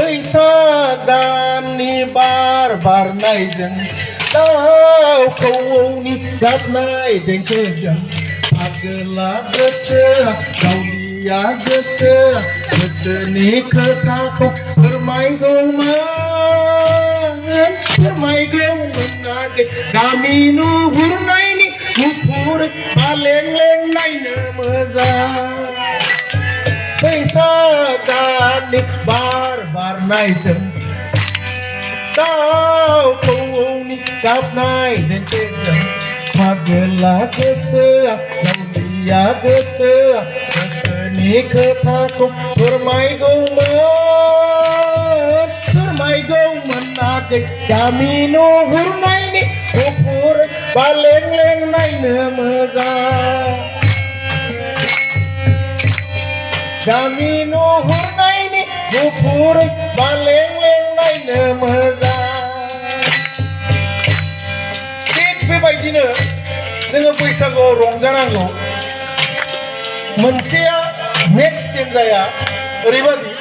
बैसाग दाननि बार बारनायजों दाउ खौवौनि गाबनाय देंखोजों आगोला गोसो गावलिया गोसो गोसोनि खोथाखौ फोरमायगौमोन आगै गामि नुहुरनायनि गुफुर बालें-लें नायनो मोजां बैसाग दाननि बार बारनायजों दाउ खौवौनि गाबनाय देंखोजों आगोला गोसो गावलिया गोसो गोसोनि खोथाखौ फोरमायगौमोन आगै गामि नुहुरनायनि गुफुर बालें-लें नायनो मोजां गामि नुहुरनायनि गुफुर बालें-लें नायनो मोजां थिग बेबायदिनो जोङो बैसागुआव रंजानांगौ मोनसेया नेक्स्ट स्टेन्जाया ओरैबायदि